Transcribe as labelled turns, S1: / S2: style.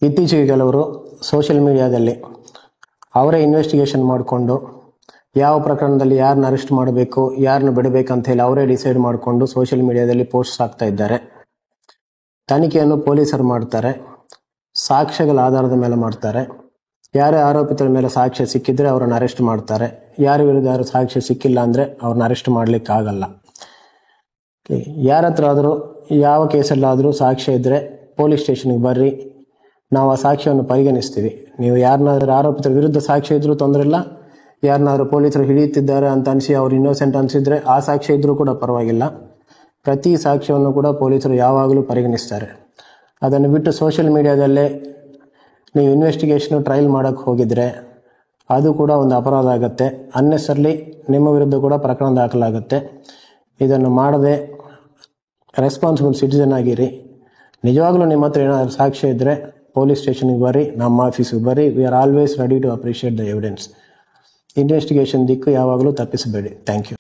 S1: ಇತ್ತೀಚೆಗೆ ಕೆಲವರು ಸೋಷಿಯಲ್ ಮೀಡಿಯಾದಲ್ಲಿ ಅವರೇ ಇನ್ವೆಸ್ಟಿಗೇಷನ್ ಮಾಡಿಕೊಂಡು ಯಾವ ಪ್ರಕರಣದಲ್ಲಿ ಯಾರನ್ನ ಅರೆಸ್ಟ್ ಮಾಡಬೇಕು, ಯಾರನ್ನ ಬಿಡಬೇಕಂತ ಹೇಳಿ ಅವರೇ ಡಿಸೈಡ್ ಮಾಡಿಕೊಂಡು ಸೋಷಿಯಲ್ ಮೀಡಿಯಾದಲ್ಲಿ ಪೋಸ್ಟ್ ಹಾಕ್ತಾ ಇದ್ದಾರೆ. ತನಿಖೆಯನ್ನು ಪೊಲೀಸರು ಮಾಡ್ತಾರೆ, ಸಾಕ್ಷ್ಯಗಳ ಆಧಾರದ ಮೇಲೆ ಮಾಡ್ತಾರೆ. ಯಾರೇ ಆರೋಪಿತರ ಮೇಲೆ ಸಾಕ್ಷ್ಯ ಸಿಕ್ಕಿದ್ರೆ ಅವ್ರನ್ನ ಅರೆಸ್ಟ್ ಮಾಡ್ತಾರೆ. ಯಾರ ವಿರುದ್ಧ ಯಾರು ಸಾಕ್ಷ್ಯ ಸಿಕ್ಕಿಲ್ಲ ಅಂದರೆ ಅವ್ರನ್ನ ಅರೆಸ್ಟ್ ಮಾಡ್ಲಿಕ್ಕೆ ಆಗಲ್ಲ. ಯಾರ ಹತ್ರ ಆದರೂ ಯಾವ ಕೇಸಲ್ಲಾದರೂ ಸಾಕ್ಷ್ಯ ಇದ್ದರೆ ಪೊಲೀಸ್ ಸ್ಟೇಷನ್ಗೆ ಬರ್ರಿ, ನಾವು ಆ ಸಾಕ್ಷ್ಯವನ್ನು ಪರಿಗಣಿಸ್ತೀವಿ. ನೀವು ಯಾರನ್ನಾದ್ರೂ ಆರೋಪಿತರ ವಿರುದ್ಧ ಸಾಕ್ಷ್ಯ ಇದ್ರೂ ತೊಂದರೆ ಇಲ್ಲ, ಯಾರನ್ನಾದ್ರೂ ಪೊಲೀಸರು ಹಿಡಿಯುತ್ತಿದ್ದಾರೆ ಅಂತ ಅನಿಸಿ ಅವ್ರು ಇನ್ನೋಸೆಂಟ್ ಅನಿಸಿದ್ರೆ ಆ ಸಾಕ್ಷ್ಯ ಇದ್ರೂ ಕೂಡ ಪರವಾಗಿಲ್ಲ. ಪ್ರತಿ ಸಾಕ್ಷ್ಯವನ್ನು ಕೂಡ ಪೊಲೀಸರು ಯಾವಾಗಲೂ ಪರಿಗಣಿಸ್ತಾರೆ. ಅದನ್ನು ಬಿಟ್ಟು ಸೋಷಿಯಲ್ ಮೀಡಿಯಾದಲ್ಲೇ ನೀವು ಇನ್ವೆಸ್ಟಿಗೇಷನು ಟ್ರಯಲ್ ಮಾಡೋಕ್ಕೆ ಹೋಗಿದ್ರೆ ಅದು ಕೂಡ ಒಂದು ಅಪರಾಧ ಆಗುತ್ತೆ. ಅನ್ನೆಸರ್ಲಿ ನಿಮ್ಮ ವಿರುದ್ಧ ಕೂಡ ಪ್ರಕರಣ ದಾಖಲಾಗುತ್ತೆ. ಇದನ್ನು ಮಾಡದೆ ರೆಸ್ಪಾನ್ಸಿಬಲ್ ಸಿಟಿಸನ್ ಆಗಿರಿ. ನಿಜವಾಗ್ಲೂ ನಿಮ್ಮ ಹತ್ರ ಏನಾದರೂ ಸಾಕ್ಷ್ಯ ಇದ್ದರೆ ಪೊಲೀಸ್ ಸ್ಟೇಷನ್ಗೆ ಬರ್ರಿ, ನಮ್ಮ ಆಫೀಸಿಗೆ ಬರ್ರಿ. We are always ready to appreciate the evidence. Investigation ದಿಕ್ಕು ಯಾವಾಗಲೂ ತಪ್ಪಿಸಬೇಡಿ. Thank you.